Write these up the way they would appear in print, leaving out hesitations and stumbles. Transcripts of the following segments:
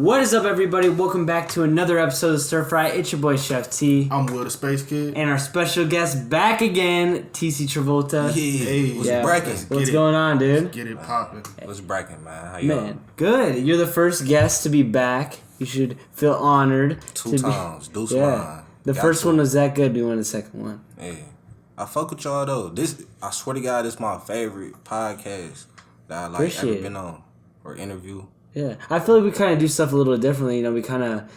What is up, everybody? Welcome back to another episode of Stirfry. It's your boy, Chef T. I'm Will, the Spacekid. And our special guest back again, Tecey Travolta. What's bracking? What's going on, dude? Let's get it popping. What's bracking, man? How you doing? Good. You're the first guest to be back. You should feel honored. Two times. Deuce yeah. line. The first one was that good. We want the second one. Hey, I fuck with y'all, though. I swear to God, this is my favorite podcast that I ever been on or interview. Yeah, I feel like we kind of do stuff a little differently. You know, we kind of,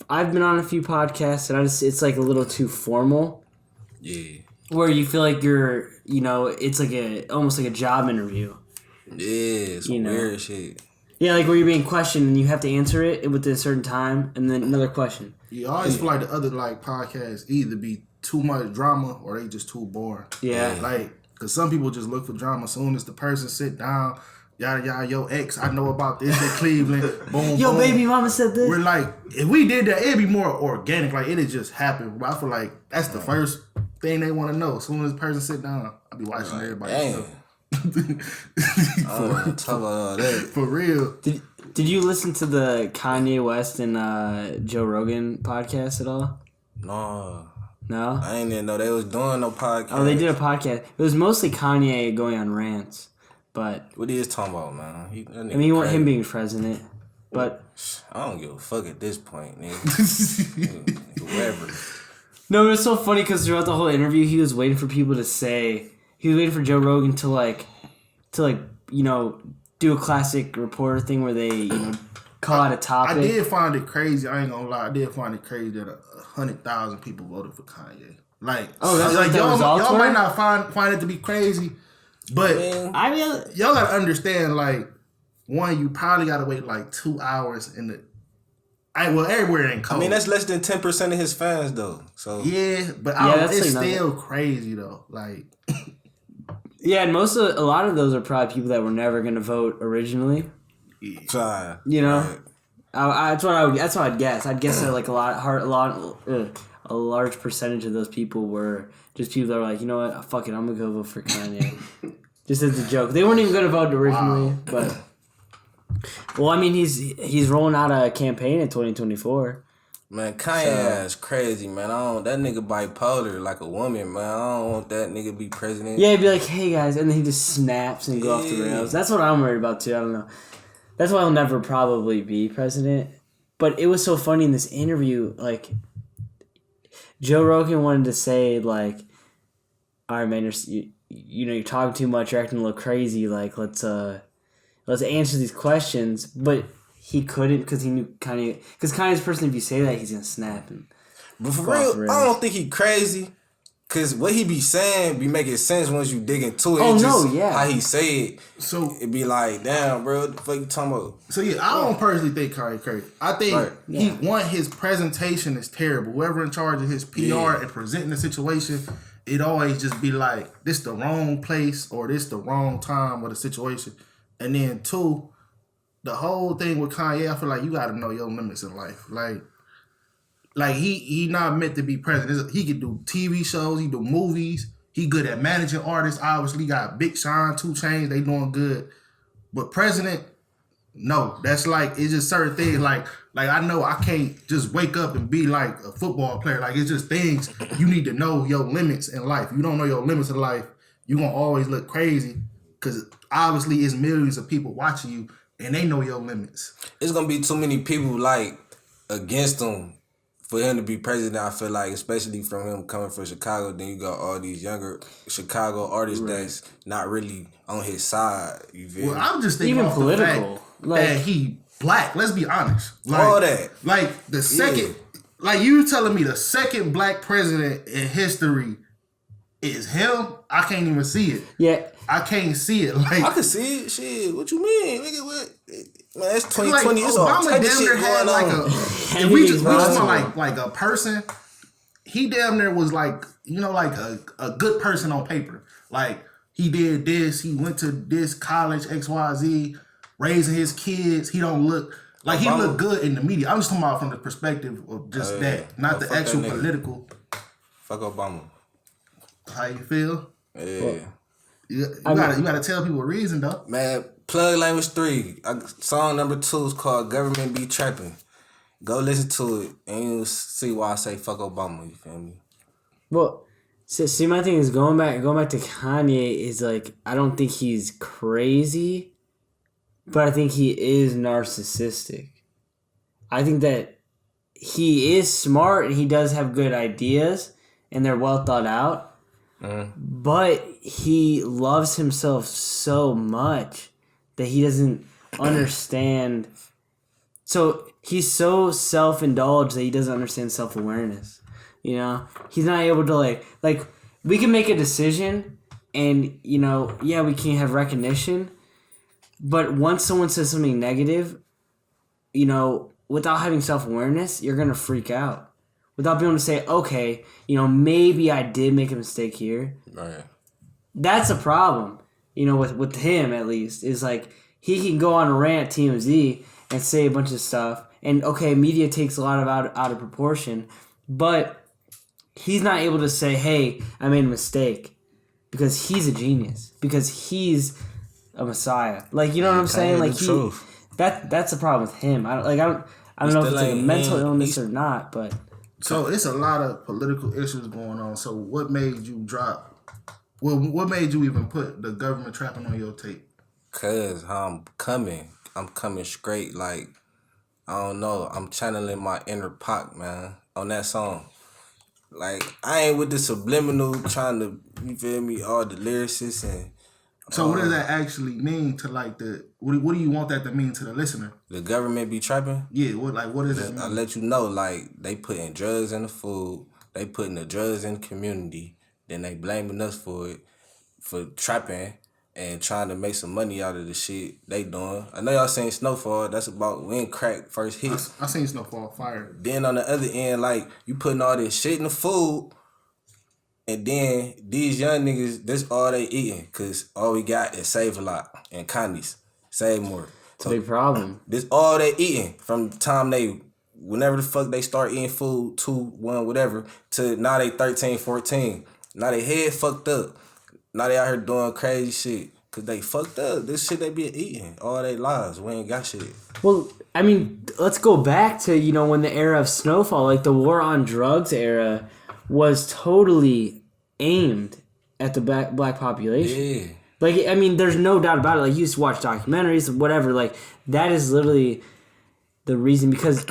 I've been on a few podcasts, and it's like a little too formal. Yeah. Where you feel like you're, it's like almost like a job interview. Yeah, some weird shit. Yeah, like where you're being questioned and you have to answer it within a certain time, and then another question. You always feel like the other podcasts either be too much drama or they just too boring. Yeah. Because some people just look for drama. As soon as the person sit down, yada yada, yo ex, I know about this in Cleveland. Boom, yo, boom. baby mama said this. We're like, if we did that, it'd be more organic. Like it'd just happen. But I feel like that's the first thing they want to know. As soon as the person sit down, I'll be watching everybody. Damn. Talk about all that. For real. Did you listen to the Kanye West and Joe Rogan podcast at all? No. No? I didn't even know they was doing no podcast. Oh, they did a podcast. It was mostly Kanye going on rants. But what he is talking about, man? You want him being president, but I don't give a fuck at this point, nigga. Whoever. No, it's so funny because throughout the whole interview, he was waiting for people to say. He was waiting for Joe Rogan to do a classic reporter thing where they call out a topic. I did find it crazy. I ain't gonna lie. I did find it crazy that 100,000 people voted for Kanye. Like, that's like y'all might not find it to be crazy. But I mean, y'all gotta understand, like, one, you probably gotta wait like 2 hours everywhere ain't cold. I mean, that's less than 10% of his fans, though. So yeah, but it's still crazy though. Like, yeah, and a lot of those are probably people that were never gonna vote originally. Right. That's what I'd guess. I'd guess that like a large percentage of those people were just people that were like, you know what, fuck it, I'm gonna go vote for Kanye. Just as a joke. They weren't even gonna vote originally, but well, I mean, he's rolling out a campaign in 2024. Man, Kanye is crazy, man. That nigga bipolar like a woman, man. I don't want that nigga to be president. Yeah, he'd be like, hey guys, and then he just snaps and go off the rails. That's what I'm worried about too. I don't know. That's why he'll never probably be president. But it was so funny in this interview, like Joe Rogan wanted to say, like, all right, man, you're talking too much, you're acting a little crazy, like, let's answer these questions, but he couldn't because he knew Kanye, because Kanye's person, if you say that, he's going to snap. But for real, I don't think he crazy, because what he be saying be making sense once you dig into it. How he say it, so it be like, damn, bro, what the fuck you talking about? So yeah, I don't personally think Kanye crazy. I think his presentation is terrible. Whoever in charge of his PR and presenting the situation, it always just be like, this the wrong place or this the wrong time of the situation. And then two, the whole thing with Kanye, I feel like you got to know your limits in life. Like he not meant to be president. He could do TV shows, he do movies. He good at managing artists. Obviously got Big Sean, 2 Chainz, they doing good. But president, no. That's like, it's just certain things. Like I know I can't just wake up and be like a football player. Like, it's just things you need to know your limits in life. You don't know your limits in life, you gonna always look crazy because obviously it's millions of people watching you and they know your limits. It's gonna be too many people like against him for him to be president. I feel like, especially from him coming from Chicago, then you got all these younger Chicago artists that's not really on his side. You feel me? I'm just thinking even off political, the fact that he black. Let's be honest. Like, all that. Like the second, like you telling me the second black president in history is him. I can't even see it. Yeah, I can't see it. Like, I can see it. Shit, what you mean? Nigga, what? Man, it's 2020. Like, it's all Obama type of damn shit near had going like on. if we just want like a person, he damn near was like, like a good person on paper. Like, he did this, he went to this college, XYZ, raising his kids. He don't look like he look good in the media. I'm just talking about from the perspective of just that, not the actual political. Fuck Obama. How you feel? Yeah. You gotta tell people a reason though. Man, plug language 3. Song number 2 is called Government Be Trapping. Go listen to it and you'll see why I say fuck Obama, you feel me? Well, see, my thing is going back to Kanye is like, I don't think he's crazy, but I think he is narcissistic. I think that he is smart and he does have good ideas and they're well thought out. But he loves himself so much that he doesn't understand. So he's so self-indulged that he doesn't understand self-awareness. You know, he's not able to like we can make a decision and, you know, yeah, we can have recognition. But once someone says something negative, you know, without having self-awareness, you're going to freak out. Without being able to say, okay, you know, maybe I did make a mistake here. Right. That's a problem, you know, with him at least. Is like he can go on a rant at TMZ and say a bunch of stuff. And okay, media takes a lot of out of proportion. But he's not able to say, hey, I made a mistake. Because he's a genius. Because he's a messiah. Like, you know what I'm saying? Like that's the problem with him. I don't know if it's like a mental illness or not, but... So it's a lot of political issues going on. So what made you drop? Well, what made you even put the government trapping on your tape? Cause I'm coming straight. Like, I don't know. I'm channeling my inner Pac, man, on that song. Like, I ain't with the subliminal trying to, you feel me, all the lyricists and. So what does that actually mean to like the? What do you want that to mean to the listener? The government be trapping? Yeah. What does that mean? I let you know, like, they putting drugs in the food, they putting the drugs in the community, then they blaming us for it, for trapping and trying to make some money out of the shit they doing. I know y'all seen Snowfall. That's about when crack first hit. I seen Snowfall, fire. Then on the other end, like, you putting all this shit in the food. And then these young niggas, that's all they eating. Because all we got is Save a Lot and Condies. Save More. It's a big problem. This all they eating from the time whenever the fuck they start eating food, 2, 1, whatever, to now they 13, 14. Now they head fucked up. Now they out here doing crazy shit. Because they fucked up. This shit they been eating all their lives. We ain't got shit. Well, I mean, let's go back to, you know, when the era of Snowfall, like the war on drugs era, was totally aimed at the black population. Yeah. Like, I mean, there's no doubt about it. Like, you used to watch documentaries, whatever. Like, that is literally the reason. Because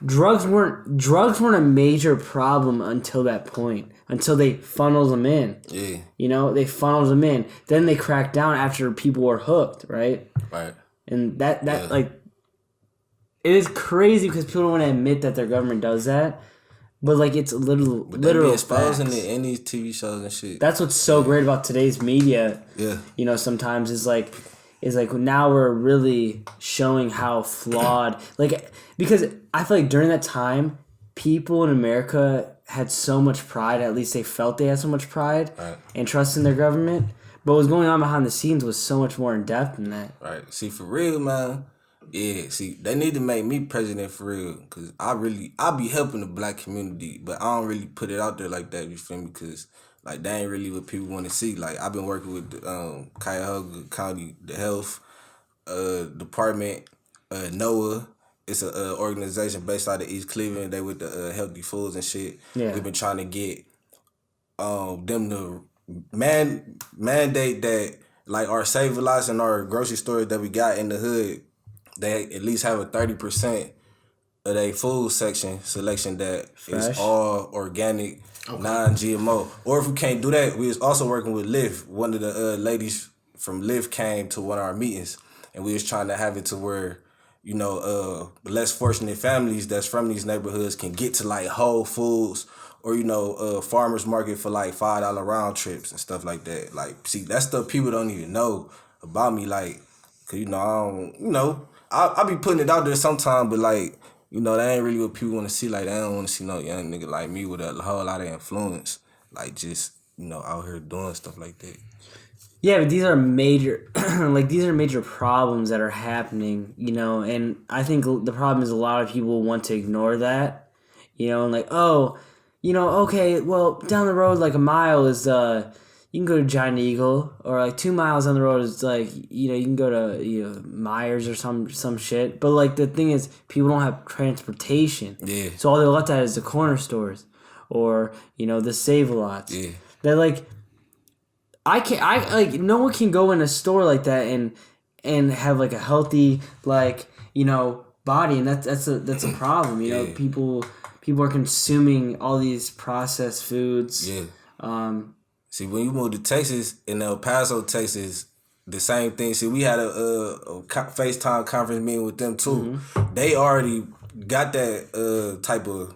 drugs weren't a major problem until that point. Until they funneled them in. Yeah. You know, they funneled them in. Then they cracked down after people were hooked, right? Right. And that like, it is crazy because people don't want to admit that their government does that. But like it's literal be exposing facts. it in these TV shows and shit. That's what's so great about today's media. Yeah. You know, sometimes is like now we're really showing how flawed, like, because I feel like during that time, people in America had so much pride. At least they felt they had so much pride and trust in their government. But what was going on behind the scenes was so much more in depth than that. Right. See, for real, man. Yeah, see, they need to make me president for real, because I be helping the black community, but I don't really put it out there like that, you feel me, because, like, that ain't really what people want to see. Like, I've been working with Cuyahoga County, the health department, NOAA. It's an organization based out of East Cleveland. They with the healthy foods and shit. Yeah. We've been trying to get them to mandate that, like, our Save-A-Lots and our grocery stores that we got in the hood, they at least have a 30% of their food selection that is all organic, non-GMO. Or if we can't do that, we was also working with Lyft. One of the ladies from Lyft came to one of our meetings, and we was trying to have it to where, you know, less fortunate families that's from these neighborhoods can get to like Whole Foods or, you know, farmers market for like $5 round trips and stuff like that. Like, see, that stuff people don't even know about me. Like, cause, you know, I don't, you know, I be putting it out there sometime, but like, you know, that ain't really what people want to see. Like, they don't want to see no young nigga like me with a whole lot of influence. Like, just, you know, out here doing stuff like that. Yeah, but these are major, like, these are major problems that are happening, you know, and I think the problem is a lot of people want to ignore that, you know, and like, oh, you know, okay, well, down the road, like a mile is, you can go to Giant Eagle, or like 2 miles down the road is like, you can go to Myers or some shit. But like the thing is, people don't have transportation. Yeah. So all they're left at is the corner stores, or the Save-A-Lots. Yeah. They're like, no one can go in a store like that and have like a healthy body, and that's a problem. People are consuming all these processed foods. Yeah. See, when you moved to Texas, in El Paso, Texas, the same thing. See, we had a FaceTime conference meeting with them too. Mm-hmm. They already got that type of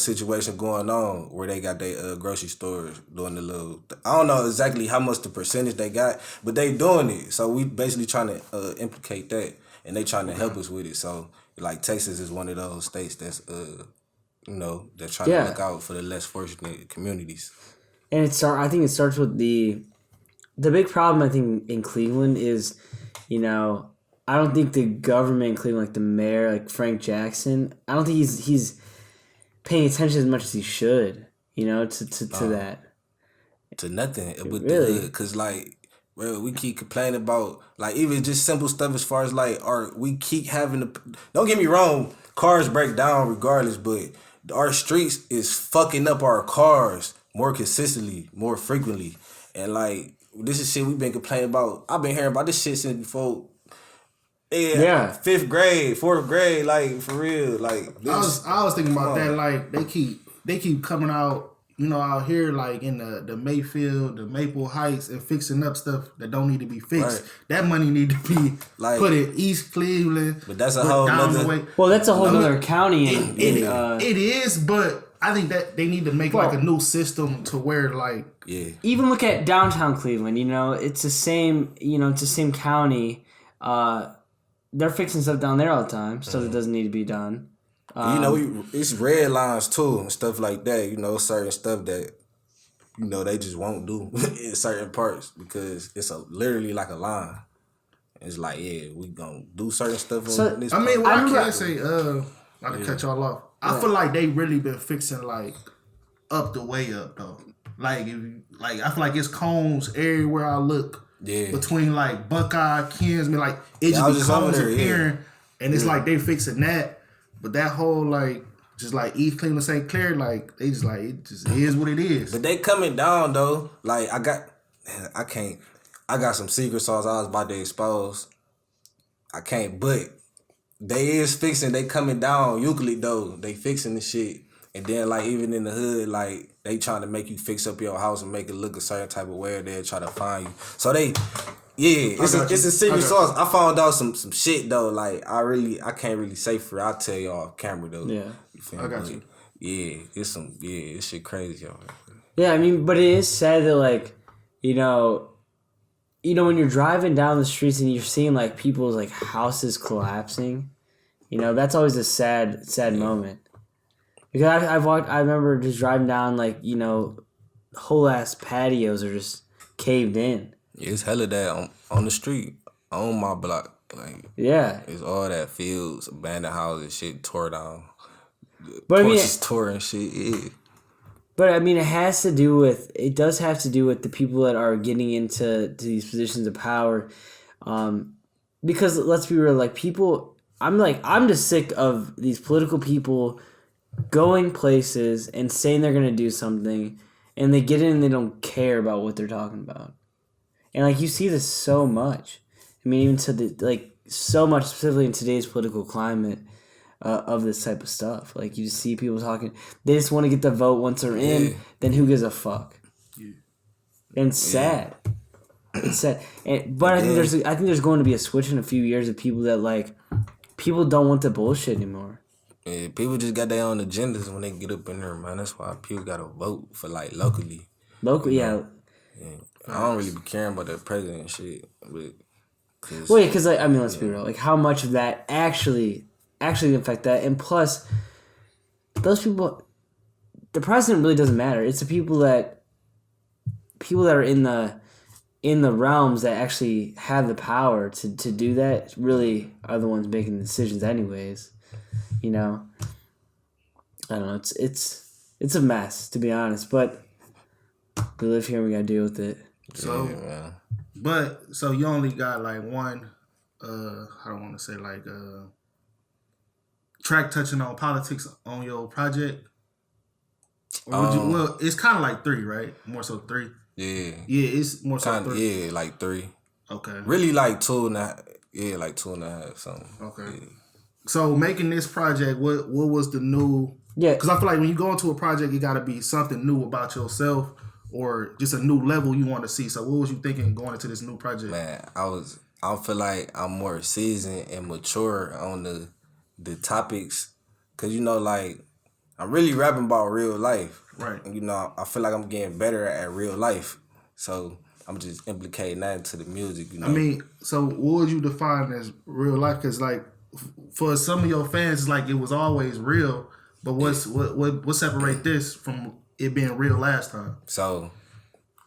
situation going on where they got their grocery stores doing the little. I don't know exactly how much the percentage they got, but they doing it. So we basically trying to implicate that, and they trying to help us with it. So like Texas is one of those states that's they're trying to look out for the less fortunate communities. And I think it starts with the big problem, I think, in Cleveland is, I don't think the government in Cleveland, like the mayor, like Frank Jackson, I don't think he's paying attention as much as he should, to that. To nothing with really? the hood. Because, we keep complaining about, even just simple stuff as far as, we keep having don't get me wrong, cars break down regardless, but our streets is fucking up our cars more consistently, more frequently. And, this is shit we've been complaining about. I've been hearing about this shit since before. Yeah. 5th grade, 4th grade, for real. I was thinking about that. They keep coming out, out here, in the Mayfield, the Maple Heights, and fixing up stuff that don't need to be fixed. Right. That money need to be put in East Cleveland. But that's a whole nother. Well, that's a whole other county. It is, but I think that they need to make a new system to where Even look at downtown Cleveland. It's the same. It's the same county. They're fixing stuff down there all the time, stuff that doesn't need to be done. It's red lines too and stuff like that. Certain stuff that they just won't do in certain parts because it's literally like a line. It's we gonna do certain stuff on this. I mean, what I can say, not to cut y'all off. I feel like they really been fixing up the way up though. I feel like it's cones everywhere I look. Yeah. Between Buckeye, Kinsman, it just be cones appearing, and it's they fixing that. But that whole just East Cleveland, St. Clair, they just it just is what it is. But they coming down though. I got some secret sauce I was about to expose. I can't, but they is fixing. They coming down Euclid though. They fixing the shit, and then even in the hood, they trying to make you fix up your house and make it look a certain type of way. They'll try to find you. So it's a secret sauce. I found out some shit though. I can't really say for. I'll tell y'all off camera though. Yeah, I got you. Yeah, it's shit crazy, y'all. Yeah, I mean, but it is sad that when you're driving down the streets and you're seeing people's houses collapsing, that's always a sad moment. Because I remember just driving down whole ass patios are just caved in. It's hella that on the street, on my block. It's all that fields, abandoned houses, shit tore down. But porches tore and shit, yeah. But it does have to do with the people that are getting into these positions of power. Because let's be real, people, I'm just sick of these political people going places and saying they're going to do something, and they get in and they don't care about what they're talking about. And you see this so much. I mean, even to so much specifically in today's political climate of this type of stuff. You just see people talking. They just want to get the vote once they're in. Then who gives a fuck? Yeah. And it's sad. It's sad. But I think there's going to be a switch in a few years of people that people don't want the bullshit anymore. Yeah, people just got their own agendas when they get up in there, man. That's why people gotta vote for locally. Locally, yeah. I don't really be caring about the president and shit, but because let's be real. How much of that actually affect that? And plus, those people, the president really doesn't matter. It's the people that are in the realms that actually have the power to do that. Really, are the ones making the decisions, anyways. I don't know. It's a mess, to be honest. But we live here and we gotta deal with it. So, yeah, man. but so you only got like one. I don't want to say like track touching on politics on your project. Or would you? Well, it's kind of like 3, right? More so 3. Yeah. Yeah, it's more so 3. Yeah, like 3. Okay. Really like 2.5. Yeah, like 2.5 something. Okay. Yeah. So making this project, what was the new? Yeah. Because I feel like when you go into a project, it got to be something new about yourself or just a new level you want to see. So what was you thinking going into this new project? Man, I feel like I'm more seasoned and mature on the topics. Cause like I'm really rapping about real life. Right. And I feel like I'm getting better at real life. So I'm just implicating that into the music, I mean, so what would you define as real life? Because like for some of your fans, it's like it was always real. But what separate this from it being real last time? So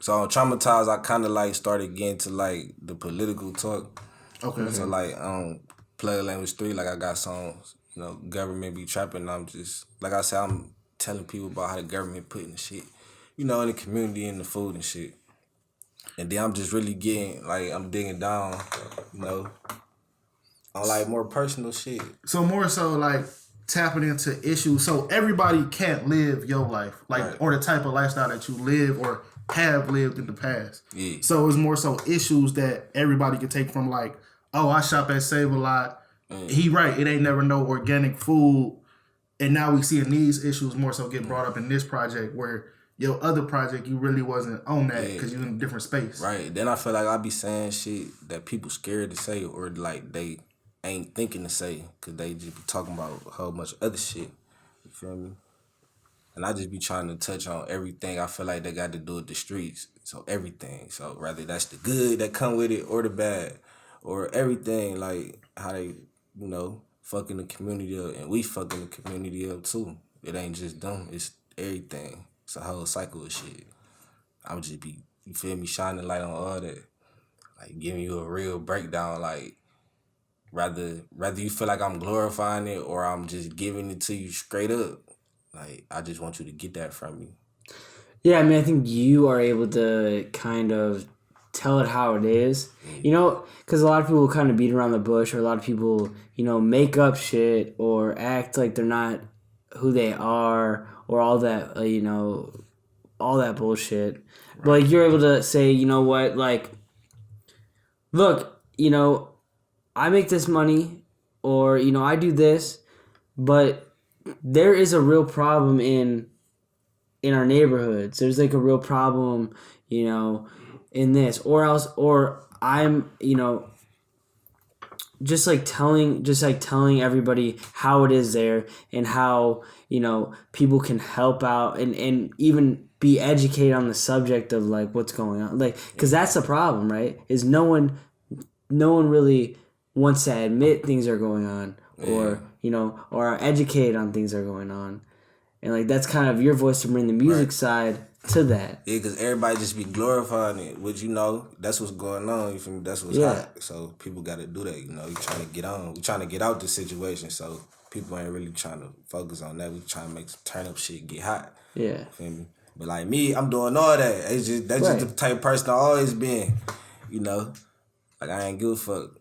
on Traumatized, I kind of like started getting to like the political talk. Okay. So like Plug Language 3, like I got songs, government be trapping. I'm just, like I said, I'm telling people about how the government putting the shit, in the community and the food and shit. And then I'm just really getting, like, I'm digging down, on like more personal shit. So more so like tapping into issues. So everybody can't live your life, like, right, or the type of lifestyle that you live or have lived in the past. Yeah. So it's more so issues that everybody can take from, like, oh, I shop at Save a Lot. He right, it ain't never no organic food. And now we seeing these issues more so get brought up in this project, where your other project, you really wasn't on that because you're in a different space. Right. Then I feel like I be saying shit that people scared to say, or like they ain't thinking to say, because they just be talking about a whole bunch of other shit. You feel me? And I just be trying to touch on everything I feel like they got to do with the streets. So everything. So rather that's the good that come with it or the bad, or everything, like how they, fucking the community up, and we fucking the community up too. It ain't just them, it's everything. It's a whole cycle of shit. I'm just be, you feel me, shining light on all that. Like giving you a real breakdown, like rather you feel like I'm glorifying it or I'm just giving it to you straight up. Like I just want you to get that from me. Yeah, I mean, I think you are able to kind of tell it how it is. Because a lot of people kind of beat around the bush, or a lot of people, make up shit or act like they're not who they are, or all that, all that bullshit. Right. But like you're able to say, you know what, like, look, I make this money, or I do this, but there is a real problem in our neighborhoods. There's like a real problem, in this, or I'm, just telling everybody how it is there, and how, people can help out and even be educated on the subject of like what's going on. Like, cause that's the problem, right? Is no one really wants to admit things are going on, or, or are educated on things that are going on. And like, that's kind of your voice to bring the music side to that. Yeah, because everybody just be glorifying it, which, that's what's going on. You feel me? That's what's hot. So people got to do that, you trying to get on. We trying to get out the situation, so people ain't really trying to focus on that. We trying to make some turn up shit get hot. Yeah. You feel me? But like me, I'm doing all that. It's just, that's just the type of person I always been, Like I ain't give a fuck.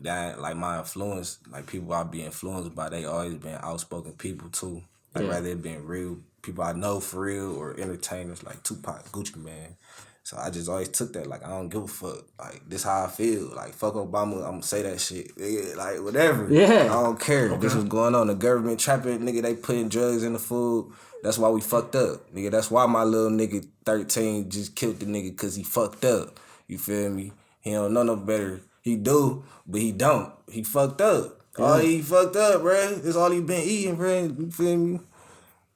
That, like, my influence, like people I be influenced by, they always been outspoken people too. Like rather it been real people I know for real, or entertainers like Tupac, Gucci Man. So I just always took that, like, I don't give a fuck. Like, this how I feel. Like, fuck Obama, I'm gonna say that shit. Yeah, like, whatever. Yeah. I don't care. Okay. This was going on. The government trapping, nigga, they putting drugs in the food. That's why we fucked up. Nigga, that's why my little nigga 13 just killed the nigga, because he fucked up. You feel me? He don't know no better. He do, but he don't. He fucked up. Yeah. Oh, he fucked up, bruh. That's all he been eating, bruh. You feel me?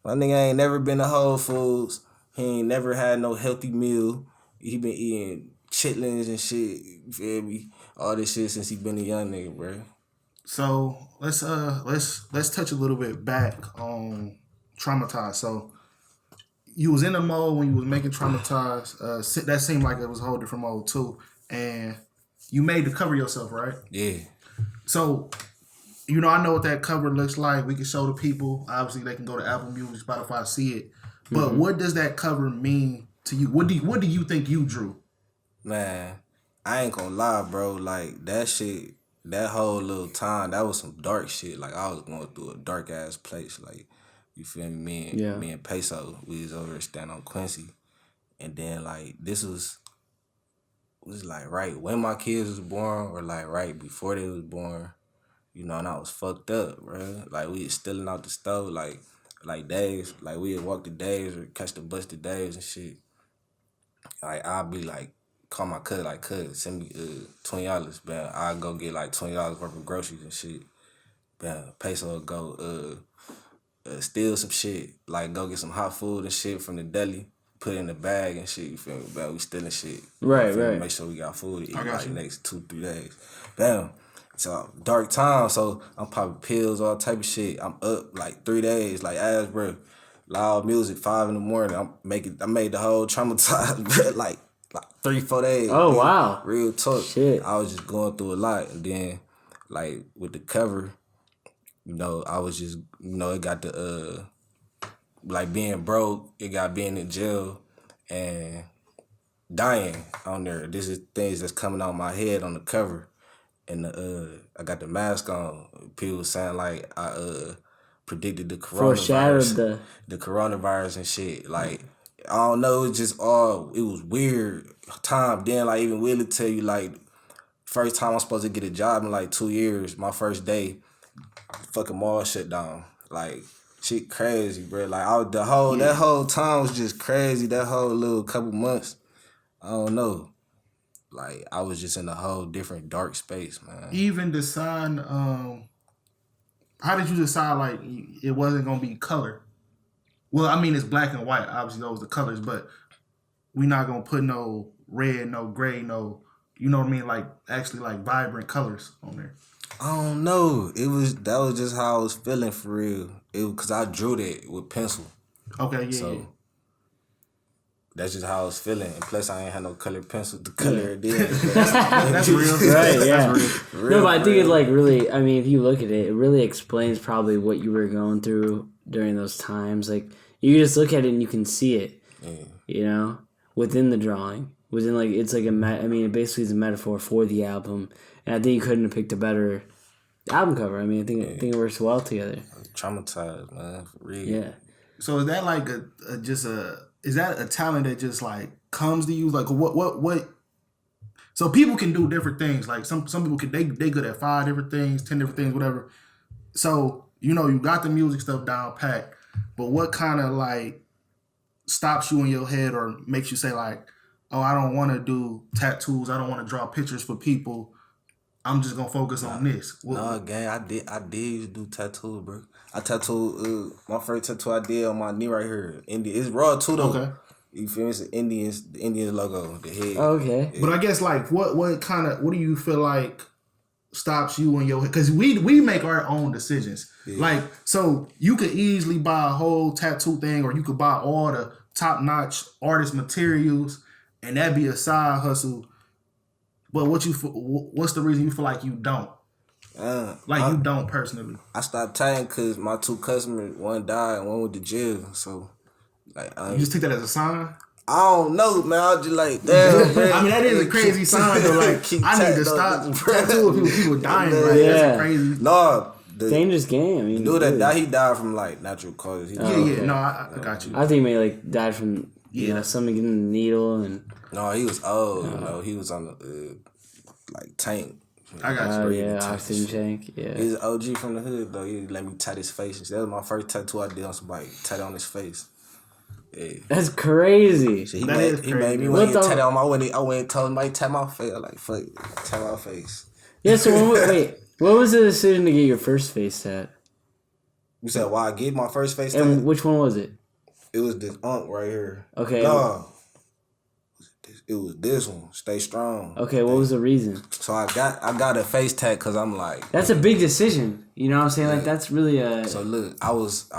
My nigga ain't never been to Whole Foods. He ain't never had no healthy meal. He been eating chitlins and shit. You feel me? All this shit since he been a young nigga, bruh. So let's touch a little bit back on Traumatized. So you was in the mode when you was making Traumatized. That seemed like it was a whole different mode too. And you made the cover yourself, right? Yeah. So, I know what that cover looks like. We can show the people. Obviously, they can go to Apple Music, Spotify, see it. But what does that cover mean to you? What do you think you drew? Man, I ain't gonna lie, bro. Like, that shit, that whole little time, that was some dark shit. Like, I was going through a dark ass place. Like, you feel me? Me and Peso, we was over there standing on Quincy. And then, like, this was like right when my kids was born or like right before they was born. You know, and I was fucked up, bro. Like, we was stealing out the stove, like days. Like, we would walk the days or catch the bus the days and shit. Like, I'll be like, call my cousin, like, cuz, send me $20, man. I'll go get like $20 worth of groceries and shit. Man, Peso will go steal some shit. Like, go get some hot food and shit from the deli, put it in the bag and shit, you feel me? Bam, we stealing shit. Right. Make sure we got food to eat like the next 2-3 days. Bam. So, dark time, so I'm popping pills, all type of shit. I'm up like 3 days, like ass, bro. Loud music, 5 in the morning. I made the whole traumatized, bro, like 3-4 days. Oh, wow. Real talk. Shit. I was just going through a lot. And then, like, with the cover, you know, I was just, you know, it got the, like, being broke, it got being in jail, and dying on there. This is things that's coming out my head on the cover. And I got the mask on. People saying, like, I predicted the coronavirus. The coronavirus and shit. Like, I don't know, it was weird time. Then, like, even Willie tell you, like, first time I'm supposed to get a job in, like, 2 years, my first day, fucking mall shut down. Like, shit crazy, bro. Like, that whole time was just crazy. That whole little couple months, I don't know. Like, I was just in a whole different dark space, man. Even decide, how did you decide, like, it wasn't going to be color? Well, I mean, it's black and white. Obviously, those are the colors, but we not going to put no red, no gray, no, you know what I mean? Like, actually, like, vibrant colors on there. I don't know. That was just how I was feeling for real. Because I drew that with pencil. Okay, yeah. That's just how I was feeling. And plus, I ain't had no colored pencil to color it in. That's real. Right, yeah. That's real. No, but I think it, like, really, I mean, if you look at it, it really explains probably what you were going through during those times. Like, you just look at it and you can see it, you know, within the drawing. Within, like, it's like it basically is a metaphor for the album. And I think you couldn't have picked a better album cover. I mean, I think it works well together. Traumatized, man, for real. Yeah. So is that like is that a talent that just like comes to you? Like what? So people can do different things. Like some people they good at 5 different things, 10 different things, whatever. So, you know, you got the music stuff down pat, but what kind of like stops you in your head or makes you say like, oh, I don't want to do tattoos. I don't want to draw pictures for people. I'm just gonna focus on this. No, gang, I did used to do tattoos, bro. I tattooed my first tattoo I did on my knee right here. It's raw too though. Okay. You feel me? It's the Indian logo, the head. Oh, okay. Yeah. But I guess like what do you feel like stops you in your head? Because we make our own decisions. Yeah. Like, so you could easily buy a whole tattoo thing, or you could buy all the top notch artist materials, and that'd be a side hustle. But what's the reason you feel like you don't? You don't personally. I stopped tying because my 2 customers, one died and one went to jail. So, like, you just take that as a sign? I don't know, man. I was just like, damn, man. I mean, that is a crazy sign, though. Like, I need to stop tattooing people dying. Like, that's crazy. No. Dangerous game. I mean, dude that died, he died from like natural causes. No, I got you. I think he may like died from something getting the needle and. No, he was old. You know, he was on the like tank. I got you. Yeah, oxygen tank. Yeah. He's an OG from the hood though. He let me tat his face. That was my first tattoo I did on somebody. Tat on his face. Yeah. That's crazy. So he made me want to tat on my window. I went and told him, tat my face. I'm like, fuck, tat my face. Yeah. So what was the decision to get your first face tat? You said why I get my first face tat? And which one was it? It was this right here. Okay. No. It was this one. Stay strong. Okay, what was the reason? So I got a face tat because I'm like. That's a big decision. You know what I'm saying? Like that's really a. So look, I was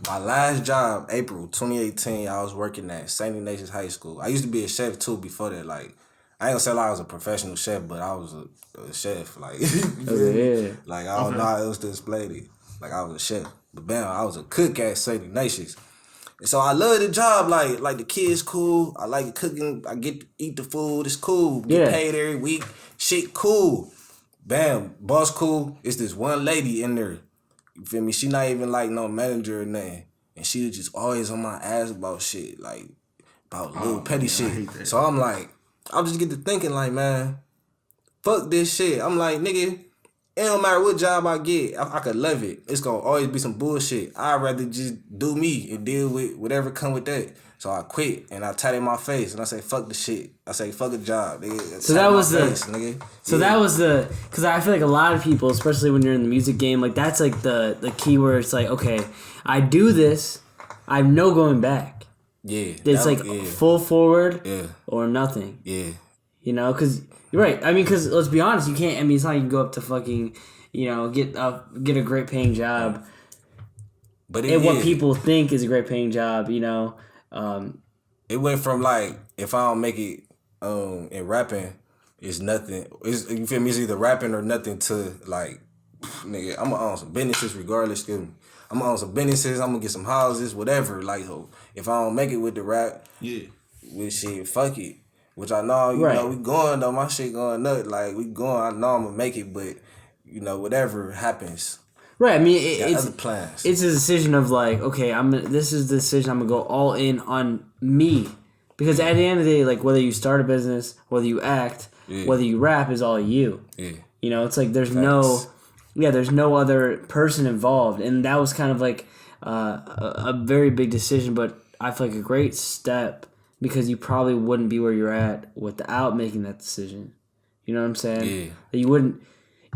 my last job, April 2018. I was working at St. Ignatius High School. I used to be a chef too before that. Like I ain't gonna say like I was a professional chef, but I was a chef. Like yeah. Like I don't know how else to explain it. Like I was a chef, but bam, I was a cook at St. Ignatius. So I love the job. Like the kids cool. I like cooking. I get to eat the food. It's cool. Get paid every week. Shit cool. Bam. Boss cool. It's this one lady in there. You feel me? She not even like no manager or nothing. And she was just always on my ass about shit. Like, about little petty shit. So I'm like, I just get to thinking like, man, fuck this shit. I'm like, nigga, it don't matter what job I get, I could love it. It's gonna always be some bullshit. I'd rather just do me and deal with whatever come with that. So I quit and I tatted my face and I say, fuck the shit. I say, fuck a job, nigga. So that was that was the... because I feel like a lot of people, especially when you're in the music game, like that's like the key where it's like, okay, I do this, I have no going back. Yeah. It's like full forward or nothing. Yeah. You know, because... You're right. I mean, because let's be honest, you can't. I mean, it's not like you can go up to fucking, you know, get a great paying job. But what people think is a great paying job, you know. It went from like, if I don't make it in rapping, it's nothing. You feel me? It's either rapping or nothing to like, nigga, I'm gonna own some businesses regardless. Excuse me. I'm gonna own some businesses. I'm gonna get some houses, whatever. Like, if I don't make it with the rap, with shit, fuck it. Which I know, you know, we going though. My shit going nuts. Like, we going. I know I'm gonna make it, but, you know, whatever happens. Right. I mean, it's other plans. It's a decision of like, okay, this is the decision. I'm gonna go all in on me, because at the end of the day, like whether you start a business, whether you act, whether you rap, is all you. Yeah. You know, it's like there's no other person involved, and that was kind of like a very big decision, but I feel like a great step. Because you probably wouldn't be where you're at without making that decision. You know what I'm saying? Yeah. You wouldn't,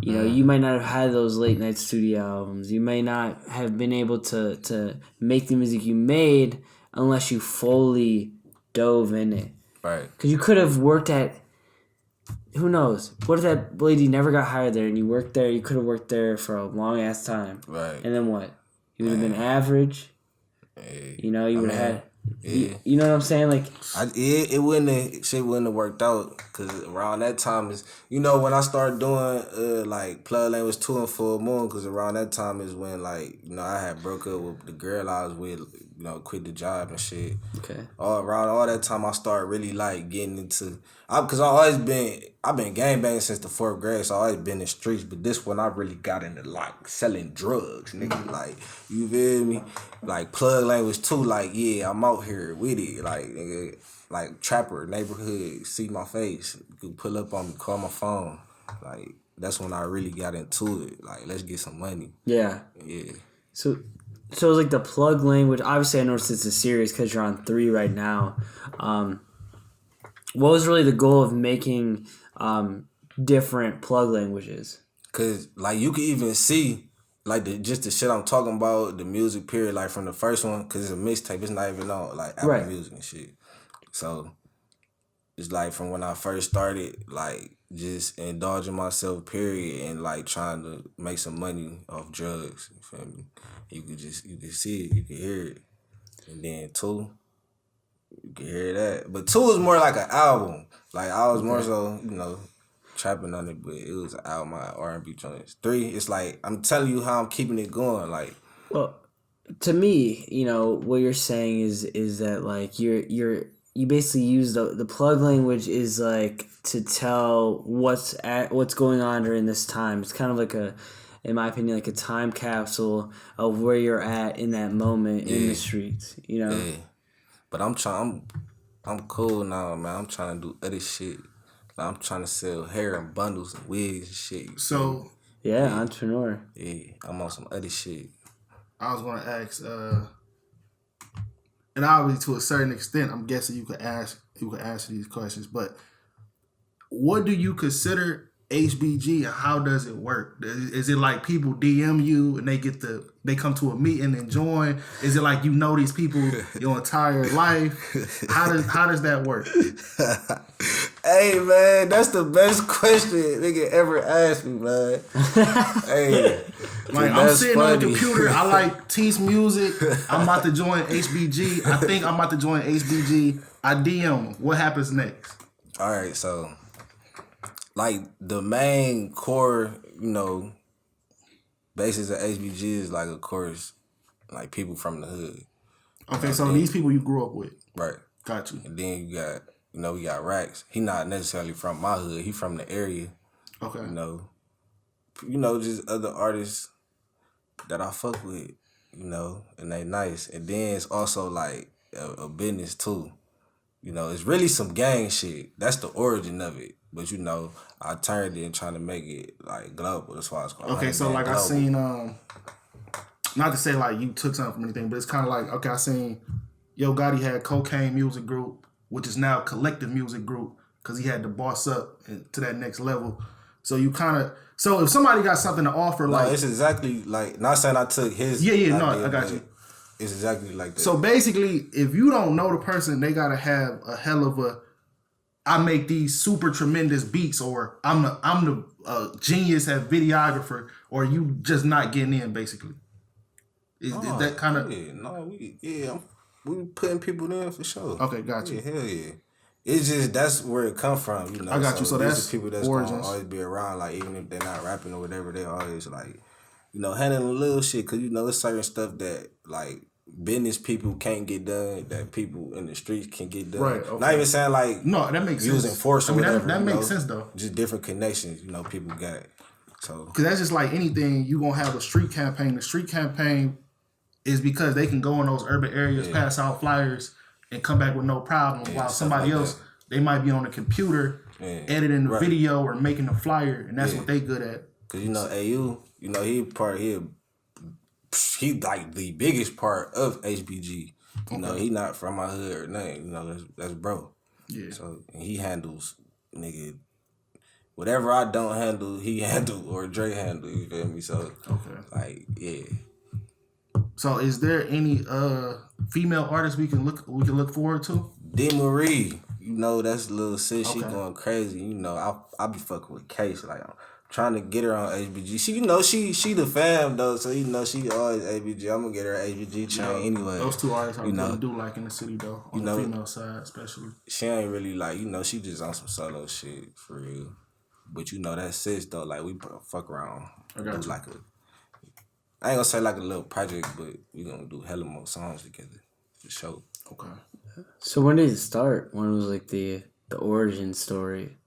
you know, you might not have had those late night studio albums. You may not have been able to make the music you made unless you fully dove in it. Right. Because you could have worked at, who knows? What if that lady never got hired there and you worked there? You could have worked there for a long ass time. Right. And then what? You would have been average. Hey. You know, you would have had... Yeah. You know what I'm saying? Like, shit wouldn't have worked out, because around that time is, you know, when I started doing like Plug Language 2 and Full Moon, because around that time is when, like, you know, I had broke up with the girl I was with, you know, quit the job and shit. Okay. Around all that time, I started really like getting into, because I've been gangbanging since the 4th grade, so I always been in the streets. But this one, I really got into like selling drugs, nigga. Like, you feel me? Like Plug Language 2, like, yeah, I'm out here with it, like, nigga, like trapper neighborhood, see my face, you could pull up on me, call my phone, like that's when I really got into it. Like, let's get some money. Yeah. Yeah. So it's like the Plug Language. Obviously, I noticed it's a series because you're on 3 right now. What was really the goal of making different Plug Languages? Cause like you can even see like just the shit I'm talking about, the music period, like from the first one, cause it's a mixtape. It's not even on like Apple Music and shit. So it's like from when I first started, like just indulging myself, period, and like trying to make some money off drugs. You feel me? You can see it, you can hear it, and then 2, you can hear that. But 2 is more like an album. Like I was more so, you know, trapping on it, but it was an album, my R&B joints. 3, it's like I'm telling you how I'm keeping it going. Like, well, to me, you know, what you're saying is that like you basically use the Plug Language is like to tell what's going on during this time. It's kind of like in my opinion, like a time capsule of where you're at in that moment in the streets. You know. Yeah. But I'm cool now, man. I'm trying to do other shit. Like, I'm trying to sell hair and bundles and wigs and shit. So yeah, entrepreneur. Yeah, I'm on some other shit. I was gonna ask, and obviously to a certain extent, I'm guessing you could answer these questions. But what do you consider HBG and how does it work? Is it like people DM you and they come to a meeting and join? Is it like you know these people your entire life? How does that work? Hey man, that's the best question nigga ever asked me, man. Hey, like I'm sitting on the computer. I like Tecey music. I'm about to join HBG. I think I'm about to join HBG. I DM. What happens next? All right, so like the main core, you know, basis of HBG is like, of course, like people from the hood. Okay, so these people you grew up with. Right. Got you. And then you got, we got Rax. He not necessarily from my hood. He from the area. Okay. Just other artists that I fuck with, and they nice. And then it's also like a business too. It's really some gang shit. That's the origin of it. But I turned it and trying to make it like global. That's why it's called. Okay, so like global. I seen not to say like you took something from anything, but it's kind of like, okay, I seen Yo Gotti had Cocaine Music Group, which is now Collective Music Group, because he had to boss up to that next level. So you kind of, so if somebody got something to offer, like it's exactly like, not saying I took his. Yeah, no, I got you. It's exactly like that. So basically, if you don't know the person, they gotta have a hell of a, I make these super tremendous beats, or I'm the genius at videographer, or you just not getting in, basically. Is that kind of? Yeah, we putting people in for sure. Okay, got you. Yeah, hell yeah. It's just, that's where it come from, I got you. So that's the people that's origins. gonna always be around, like, even if they're not rapping or whatever, they always like, handling little shit, cause it's certain stuff that like business people can't get done that people in the streets can get done. Right. Okay. Not even saying like no, that makes using sense. force or whatever. That makes sense though. Just different connections, people got. So because that's just like anything, you gonna have a street campaign. The street campaign is because they can go in those urban areas, pass out flyers, and come back with no problem. While somebody else, they might be on the computer, editing the video or making the flyer, and that's what they good at. Cause AU, he like the biggest part of HBG. He not from my hood or nothing. That's bro. Yeah. So and he handles whatever I don't handle, he handle or Dre handle. You feel me? So So is there any female artists we can look forward to? D. Marie, that's a little sis. She going crazy. I be fucking with Case. Like, I'm trying to get her on HBG. She the fam though, so she always HBG. I'm gonna get her HBG chain anyway. Those two artists I really do like in the city though, on the female side especially. She ain't really like, she just on some solo shit for real. But that sis though, like we fuck around. I got do like I ain't gonna say like a little project, but we gonna do hella more songs together for sure. Okay. So when did it start? When was like the origin story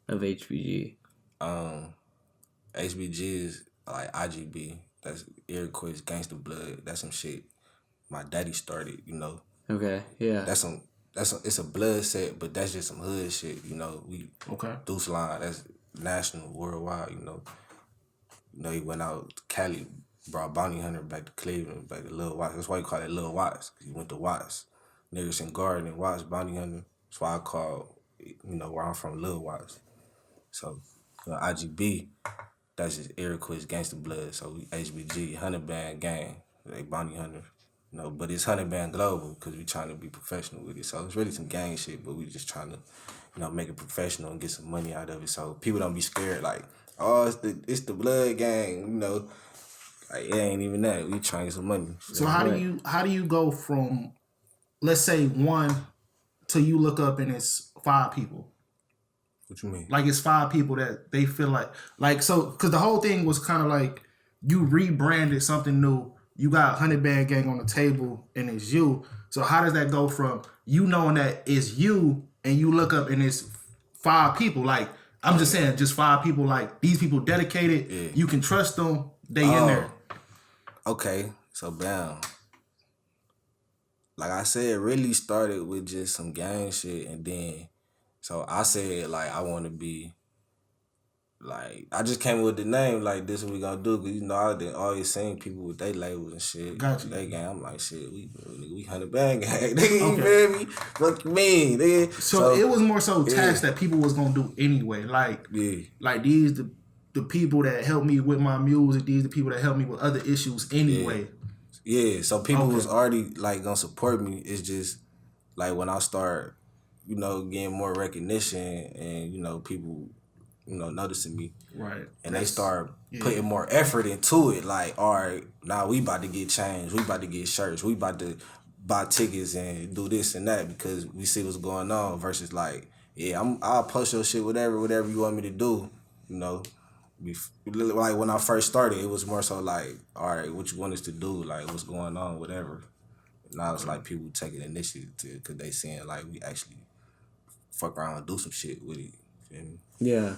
of HBG? HBG is like IGB. That's Air Quotes Gangsta Blood. That's some shit my daddy started. Okay. Yeah. It's a blood set, but that's just some hood shit. We Deuce Line. That's national, worldwide. He went out to Cali. Brought Bounty Hunter back to Cleveland, back to Lil Watts. That's why you call it Lil Watts, because he went to Watts. Niggas in Garden and Watts, Bounty Hunter. That's why I call, where I'm from, Lil Watts. So, IGB, that's just Air Quotes Gangsta Blood. So, we HBG, 100 Band Gang, they Bounty Hunter. But it's 100 Band Global, because we trying to be professional with it. So, it's really some gang shit, but we just trying to, make it professional and get some money out of it. So, people don't be scared, like, oh, it's the Blood Gang, Like, it ain't even that. We trying some money. So how do you go from, let's say, 1 till you look up and it's 5 people? What you mean? Like it's 5 people that they feel like so, because the whole thing was kind of like you rebranded something new. You got 100 Band Gang on the table and it's you. So how does that go from you knowing that it's you and you look up and it's 5 people? Like I'm just saying, just 5 people. Like these people dedicated. Yeah. You can trust them. They in there. Okay, so bam. Like I said, it really started with just some gang shit, and then, so I said, like, I want to be, like, I just came with the name, like, this is what we gonna do, because, I done always seen people with their labels and shit. Gotcha. They gang, I'm like, shit, we 100 Band Gang, nigga, you feel me? Fuck you mean, nigga. So it was more so tasks that people was gonna do anyway, like these, the people that helped me with my music, these the people that helped me with other issues anyway. Yeah, so people was already like gonna support me. It's just like when I start, getting more recognition and people, noticing me. Right. And they start putting more effort into it. Like, all right, now we about to get changed. We about to get shirts. We about to buy tickets and do this and that because we see what's going on. Versus like, I'll post your shit, whatever you want me to do. Like when I first started, it was more so like, all right, what you want us to do, like what's going on, whatever. now it's like people taking initiative to because they seeing like we actually fuck around and do some shit with it. You feel me? Yeah.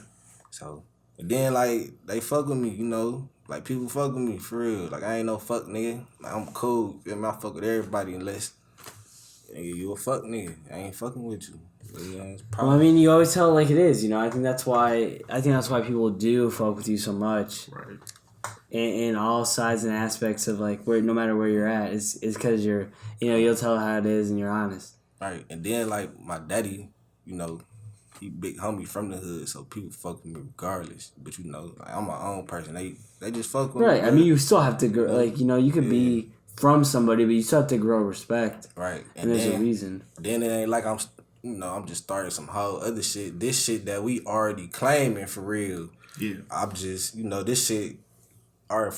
So, and then like they fuck with me, you know, like people fuck with me for real. Like I ain't no fuck nigga. Like, I'm cool. Feel me? I fuck with everybody unless nigga, you a fuck nigga. I ain't fucking with you. Yeah, well, I mean, you always tell it like it is, you know. I think that's why people do fuck with you so much. Right. In all sides and aspects of like where no matter where you're at, is because you're, you know, you'll tell how it is and you're honest. Right. And then like my daddy, you know, he big homie from the hood, so people fuck with me regardless. But you know, like, I'm my own person. They just fuck with me. Right. I mean, you still have to grow. Like, you know, you could be from somebody, but you still have to grow respect. Right. And there's a reason. Then it ain't like I'm just starting some whole other shit. This shit that we already claiming for real. Yeah. I'm just, you know, this shit, our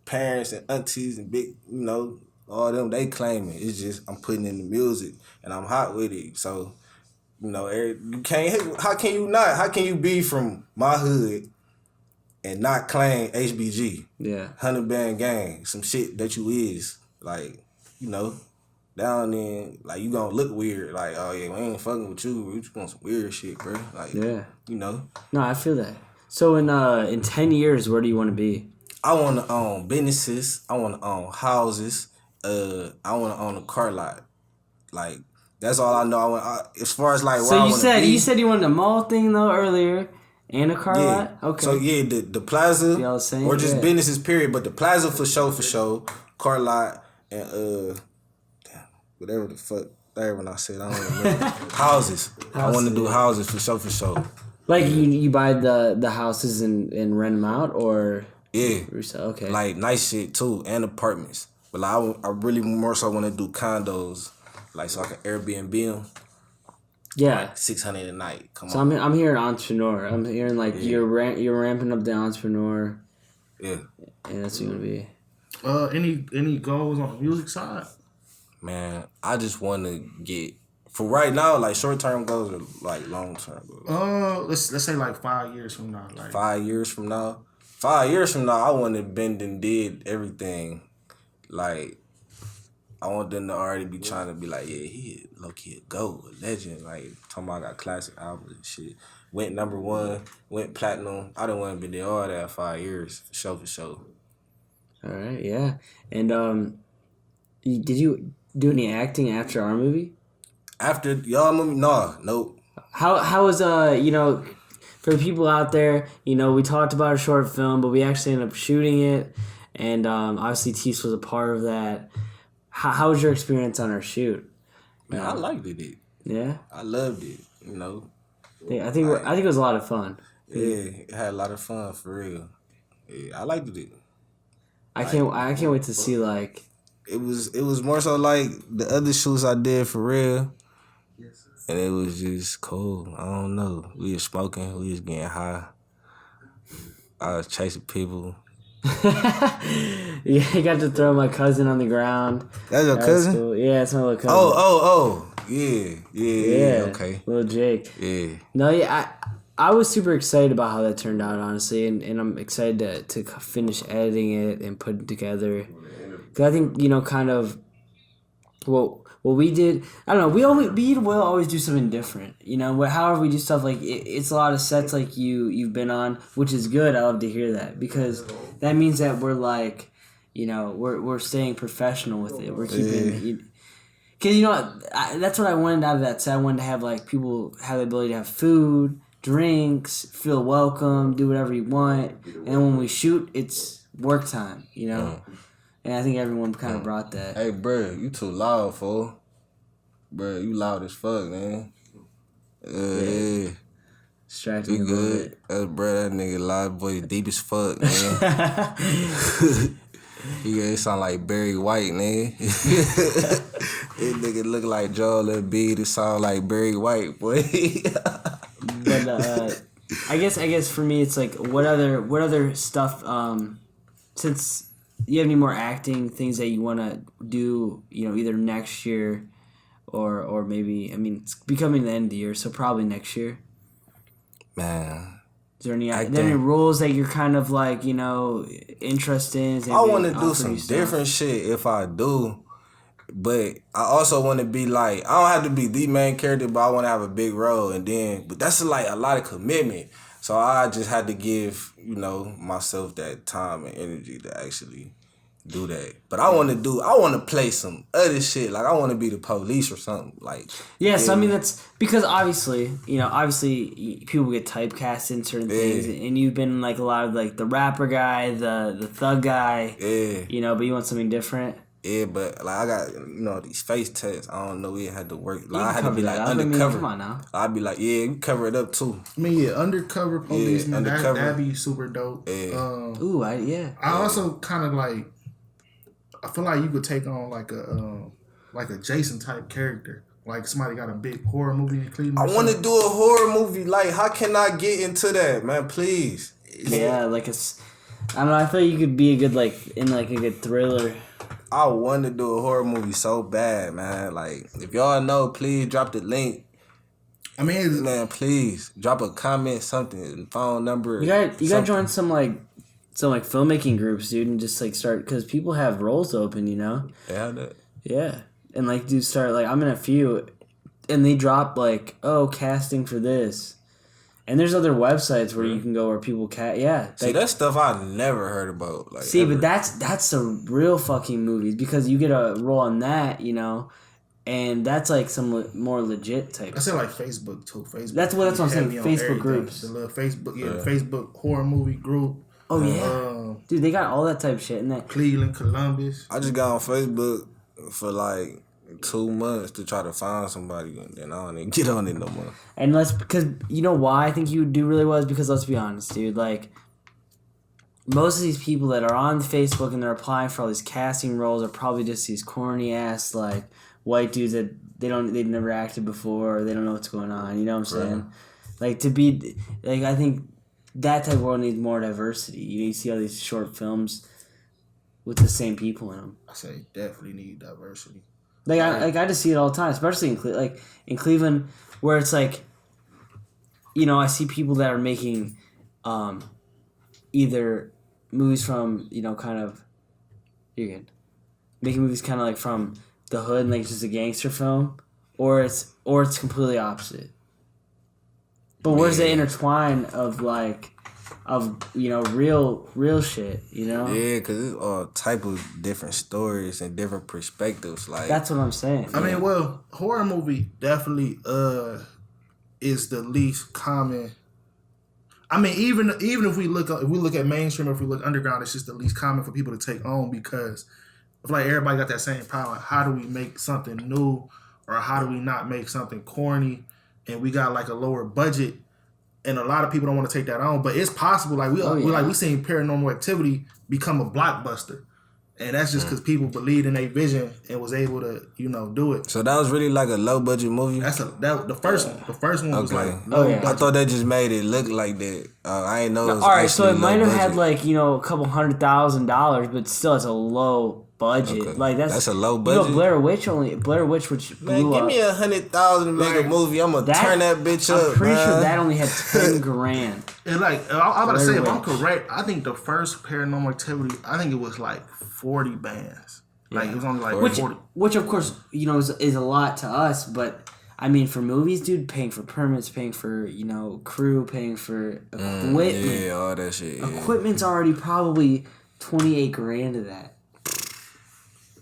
parents and aunties and big, you know, all them, they claiming. It's just, I'm putting in the music and I'm hot with it. So, you know, you can't, how can you be from my hood and not claim HBG? Yeah. 100 Band Gang, some shit that you is. Like, you know, down in, like, you gonna look weird. Like, oh yeah, we ain't fucking with you. We just want some weird shit, bro. Like, yeah. You know. No, I feel that. So in 10 years, where do you want to be? I want to own businesses. I want to own houses. I want to own a car lot. Like, that's all I know. As far as like where I want to be. You said you wanted a mall thing though earlier and a car lot. Okay. So yeah, the plaza or just businesses period, but the plaza for sure. Car lot and whatever the fuck. There when I said I don't remember. Houses. I want to do houses for sure. Like you buy the houses and rent them out or resell? Okay. Like nice shit too and apartments. But like, I really more so want to do condos. Like, so I can Airbnb them. Yeah. Like 600 a night. Come on. So I'm hearing entrepreneur. I'm hearing like you're ramping up the entrepreneur. Yeah. And that's what you want to be. Any goals on the music side? Man, I just want to get, for right now, like short term goals or like long term goals. Let's say like 5 years from now. Like 5 years from now. 5 years from now, I want to bend and did everything. Like, I want them to already be trying to be like, yeah, he low-key a GOAT, a legend. Like, talking about I got classic albums and shit. Went #1, went platinum. I don't want to be there all that 5 years, for sure. All right, yeah. And did you do any acting after our movie? After y'all movie? No, nope. How was, you know, for the people out there, you know, we talked about a short film, but we actually ended up shooting it. And obviously Tecey was a part of that. How was your experience on our shoot? Man, I liked it. Yeah? I loved it, you know. Yeah, I think it was a lot of fun. Yeah, it had a lot of fun, for real. Yeah, I liked it. I can't wait to see, like... It was more so like the other shoots I did, for real. And it was just cool. I don't know. We was smoking. We was getting high. I was chasing people. Yeah, I got to throw my cousin on the ground. That's your cousin? Cool. Yeah, it's my little cousin. Oh. Yeah. Okay. Little Jake. Yeah. No, yeah, I was super excited about how that turned out, honestly, and I'm excited to finish editing it and put it together. Because I think, you know, kind of what we did, I don't know, we will always do something different. You know, however we do stuff, like, it's a lot of sets like you've been on, which is good. I love to hear that, because that means that we're, like, you know, we're staying professional with it. We're keeping... Because, you know, that's what I wanted out of that set. I wanted to have, like, people have the ability to have food, drinks, feel welcome, do whatever you want. And then when we shoot, it's work time, you know? And I think everyone kind of brought that. Hey, bro, you too loud, fool. Bro, you loud as fuck, man. Yeah. Distracting you good. Bro, that nigga loud boy deep as fuck, man. He sound like Barry White, nigga. This nigga look like Joel Embiid. It sound like Barry White, boy. But I guess for me it's like what other stuff since you have any more acting things that you want to do, you know, either next year or maybe, I mean, it's becoming the end of the year, so probably next year. Man. Is there any roles that you're kind of like, you know, interested in? I want to do some different shit if I do. But I also want to be like, I don't have to be the main character, but I want to have a big role. But that's like a lot of commitment. So I just had to give, myself that time and energy to actually do that. But I want to play some other shit. Like I want to be the police or something. Like so I mean that's because obviously people get typecast in certain things, and you've been like a lot of like the rapper guy, the thug guy. Yeah. But you want something different. Yeah, but like I got these face tests. I don't know. We had to work. Like I had to be like undercover. I mean, come on now. I'd be like, you cover it up too. I mean, undercover policeman. Yeah, undercover. That'd be super dope. Yeah. I also kind of like. I feel like you could take on like a Jason type character. Like somebody got a big horror movie in Cleveland. I want to do a horror movie. Like, how can I get into that, man? Please. Yeah, like it's. I don't know. I thought you could be a good in a good thriller. I want to do a horror movie so bad, man. Like, if y'all know, please drop the link. I mean, man, please drop a comment, something, phone number. You got to join some filmmaking groups, dude, and just like start because people have roles open, They have that. Yeah, and like do start like I'm in a few, and they drop like casting for this. And there's other websites where you can go where people See, that's stuff I never heard about. Like, but that's the real fucking movies because you get a role on that, and that's like some more legit type. I say like Facebook too. Facebook. That's what I'm saying. Facebook groups. The little Facebook, Facebook horror movie group. Oh yeah, dude, they got all that type of shit in that. Cleveland, Columbus. I just got on Facebook for like 2 months to try to find somebody, and then I don't even get on it no more. And because you know why I think you would do really well is because let's be honest, dude. Like most of these people that are on Facebook and they're applying for all these casting roles are probably just these corny ass like white dudes that they've never acted before. Or they don't know what's going on. You know what I'm saying? Right. Like to be like I think that type of world needs more diversity. You see all these short films with the same people in them. I say definitely need diversity. I just see it all the time, especially in Cleveland, where it's like, I see people that are making, either movies from kind of, you're good, making movies kind of like from the hood and like just a gangster film, or it's completely opposite. But where's the intertwine of real shit, Yeah, because it's all type of different stories and different perspectives. Like that's what I'm saying. I mean, well, horror movie definitely is the least common. I mean, even if we look at mainstream, or if we look underground, it's just the least common for people to take on because I feel like everybody got that same problem. How do we make something new, or how do we not make something corny, and we got like a lower budget. And a lot of people don't want to take that on, but it's possible. Like we seen Paranormal Activity become a blockbuster, and that's just because people believed in their vision and was able to, do it. So that was really like a low budget movie. The first one. The first one was like low budget. I thought that just made it look like that. I ain't know. It was all right, so it might have budget. had like a couple $100,000, but still it's a low budget. Okay. Like that's a low budget. Blair Witch, which man, give me $100,000 to make a movie. I'm gonna turn that bitch up. I'm pretty sure that only had $10,000. And like I'm about to say, if I'm correct, I think the first Paranormal Activity, I think it was like 40 bands. Like it was only like 40. Which of course is a lot to us, but I mean for movies, dude, paying for permits, paying for crew, paying for equipment, all that shit. Equipment's already probably $28,000 of that.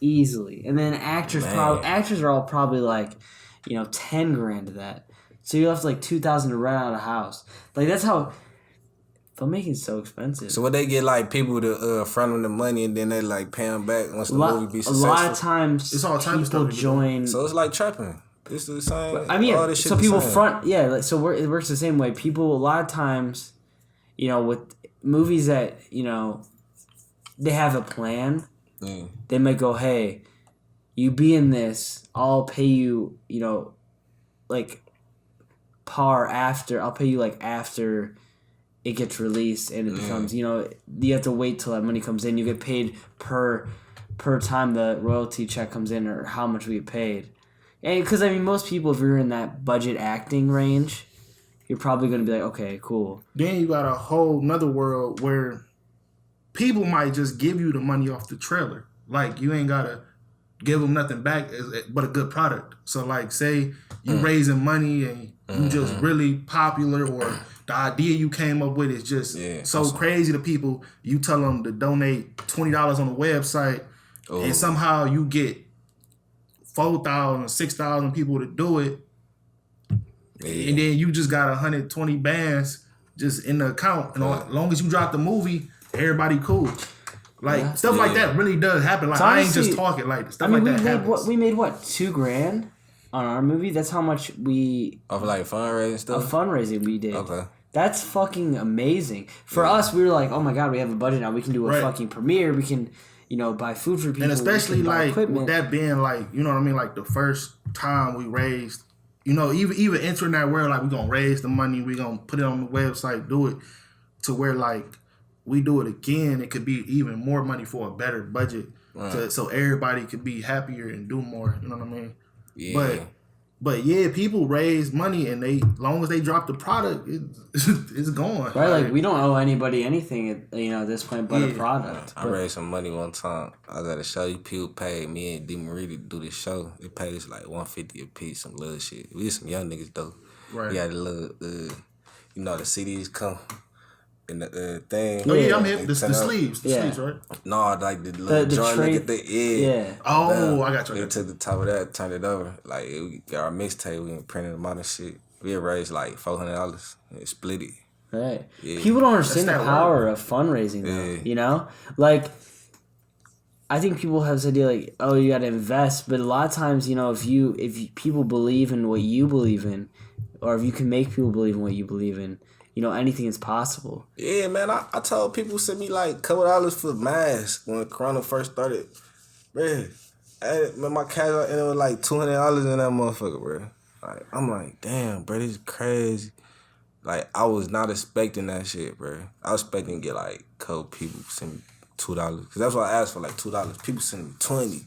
Easily, and then actors are all probably like, $10,000 of that. So you left like $2,000 to rent out a house. Like that's how filmmaking's so expensive. So would they get like people to front them the money and then they like pay them back once the movie be successful? A lot of times, it's all time people join. So it's like trapping. It's the same. I mean, all this shit so people same. front. Yeah, it works the same way. People a lot of times, with movies that they have a plan. They might go, hey, you be in this, I'll pay you, like par after, I'll pay you like after it gets released and it becomes, you have to wait till that money comes in. You get paid per time the royalty check comes in or how much we get paid. And because, I mean, most people, if you're in that budget acting range, you're probably going to be like, okay, cool. Then you got a whole nother world where people might just give you the money off the trailer. Like, you ain't gotta give them nothing back but a good product. So like, say you raising money and you just really popular, or the idea you came up with is just so crazy to people. You tell them to donate $20 on the website, and somehow you get 4,000, 6,000 people to do it, and then you just got 120 bands just in the account. And as long as you drop the movie, everybody cool. Like stuff like that really does happen. Like so I ain't just talking. Like stuff like that happens. We made what, $2,000 on our movie? That's how much we of like fundraising stuff. Of fundraising we did. Okay. That's fucking amazing. For us, we were like, oh my god, we have a budget now. We can do a fucking premiere. We can, buy food for people. And especially like with that being like, you know what I mean, like the first time we raised, even entering that world, like we gonna raise the money, we gonna put it on the website, do it to where like we do it again, it could be even more money for a better budget, so everybody could be happier and do more. You know what I mean? Yeah. But yeah, people raise money, and long as they drop the product, it's going. Right, like we don't owe anybody anything at this point but a product. I raised some money one time. I was at a show. People paid me and D. Marie to do this show. It paid us like $150 a piece, some little shit. We some young niggas though. Right. We had a little, the CDs come. In the thing. Oh yeah, I'm hip. The sleeves. The sleeves, right? No, like the little joint look at the end. Yeah. Oh, I got you. We took the top of that, turned it over. Like we got our mixtape, we printed them out and shit. We had raised like $400 and split it. Right. Yeah. People don't understand the power of fundraising though. Like I think people have this idea like, oh, you gotta invest, but a lot of times, if people believe in what you believe in, or if you can make people believe in what you believe in, anything is possible. Yeah, man. I told people send me like a couple dollars for masks when Corona first started. Man, my cash out ended with like $200 in that motherfucker, bro. Like, I'm like, damn, bro, this is crazy. Like, I was not expecting that shit, bro. I was expecting to get like a couple people send me $2. Because that's what I asked for, like $2. People send me 20.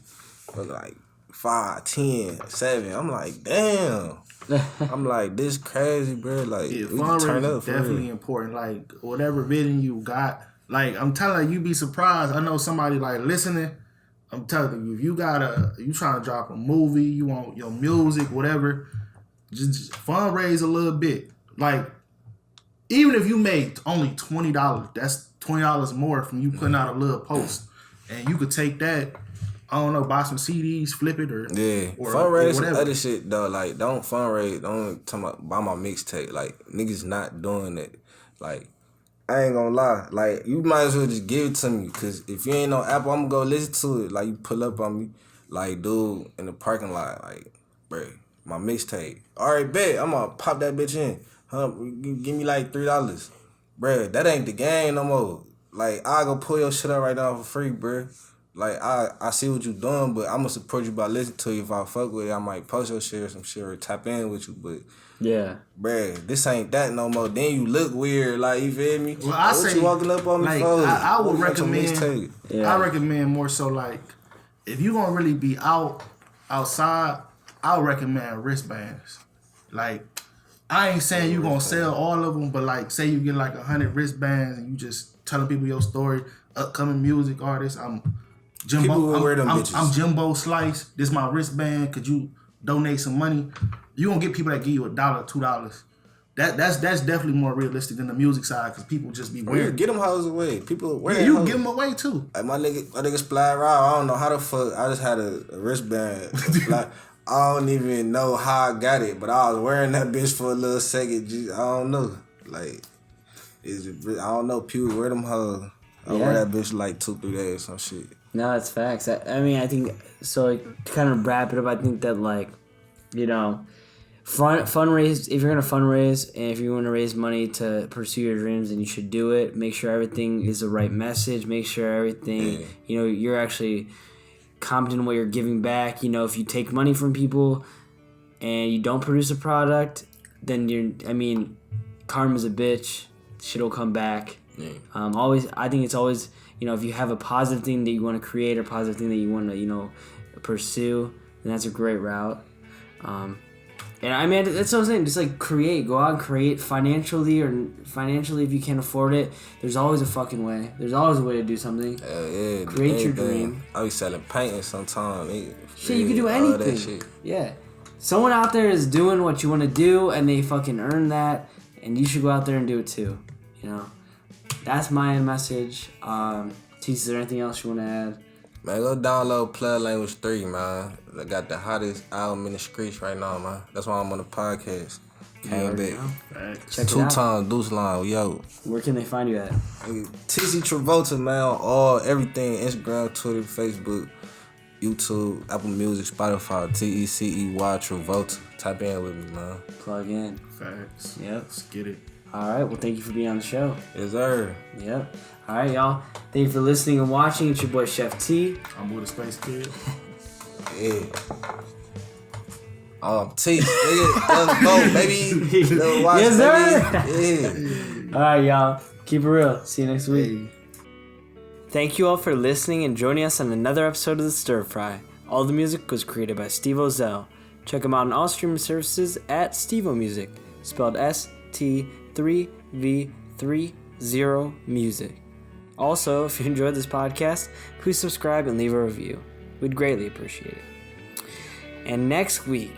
But like 5, 10, 7. I'm like, damn. I'm like, this crazy, bro. Like, we can turn up. Definitely important. Like, whatever vision you got, like, I'm telling you, be surprised. I know somebody like listening. I'm telling you, if you trying to drop a movie, you want your music, whatever, just fundraise a little bit. Like, even if you make only $20, that's $20 more from you putting out a little post, and you could take that. I don't know, buy some CDs, flip it, or fundraise some other shit though. Like, don't fundraise. Don't talk about buy my mixtape. Like, niggas not doing it. Like, I ain't gonna lie. Like, you might as well just give it to me. Cause if you ain't on Apple, I'm gonna go listen to it. Like, you pull up on me, like, dude, in the parking lot. Like, bro, my mixtape. All right, bet. I'm gonna pop that bitch in. Give me like $3, bro. That ain't the game no more. Like, I go pull your shit up right now for free, bro. Like, I see what you doing, but I'm going to support you by listening to you. If I fuck with it, I might post your shit or some shit or tap in with you. But, yeah, bruh, this ain't that no more. Then you look weird. Like, you feel me? Well, I say, you walking up on like, me for? I would recommend, I recommend more so, like, if you going to really be outside, I would recommend wristbands. Like, I ain't saying you going to sell all of them, but, like, say you get, like, 100 wristbands and you just telling people your story, upcoming music artist, I'm Jimbo Slice. This my wristband. Could you donate some money? You gonna get people that give you $1, $2. That's definitely more realistic than the music side because people just be weird. Get them hoes away. People wear you can give them away too. Like my nigga Splat Rob. I don't know how the fuck. I just had a wristband. Like, I don't even know how I got it, but I was wearing that bitch for a little second. I don't know. Like, I don't know. People wear them hoes. I wear that bitch like 2-3 days, some shit. No, that's facts. I mean, I think, so like, to kind of wrap it up, I think that, like, fundraise, if you're going to fundraise and if you want to raise money to pursue your dreams, then you should do it. Make sure everything is the right message. Make sure everything, you're actually competent in what you're giving back. If you take money from people and you don't produce a product, then karma's a bitch. Shit'll come back. Yeah. I think it's always, if you have a positive thing that you want to create or positive thing that you want to, pursue, then that's a great route. And I mean, that's what I'm saying. Just like create, go out and create financially if you can't afford it. There's always a fucking way. There's always a way to do something. Yeah, create your dream. I be selling painting sometimes. Shit, you can do anything. Shit. Yeah, someone out there is doing what you want to do, and they fucking earn that, and you should go out there and do it too. You know, that's my message. Tecey, is there anything else you want to add? Man, go download Plug Language 3, man. I got the hottest album in the streets right now, man. That's why I'm on the podcast. Came back. Check it out. 2 times Deuce Line, yo. Where can they find you at? Tecey Travolta, man, all everything. Instagram, Twitter, Facebook, YouTube, Apple Music, Spotify, Tecey Travolta. Type in with me, man. Plug in. Facts. Yep. Let's get it. All right. Well, thank you for being on the show. Yes, sir. Yep. All right, y'all. Thank you for listening and watching. It's your boy Chef T. I'm with the Spacekid. Yeah. T, let's go, baby. Let's watch, yes, sir. Baby. Yeah. All right, y'all. Keep it real. See you next week. Thank you all for listening and joining us on another episode of the Stirfry. All the music was created by Steve Ozell. Check him out on all streaming services at Stevo Music, spelled ST3V30 Music. Also, if you enjoyed this podcast, please subscribe and leave a review. We'd greatly appreciate it. And next week,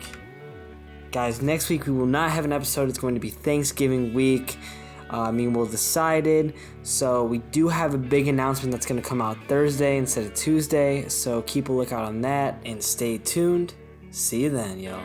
guys, we will not have an episode. It's going to be Thanksgiving week. We'll decided. So we do have a big announcement that's going to come out Thursday instead of Tuesday. So keep a lookout on that and stay tuned. See you then, y'all.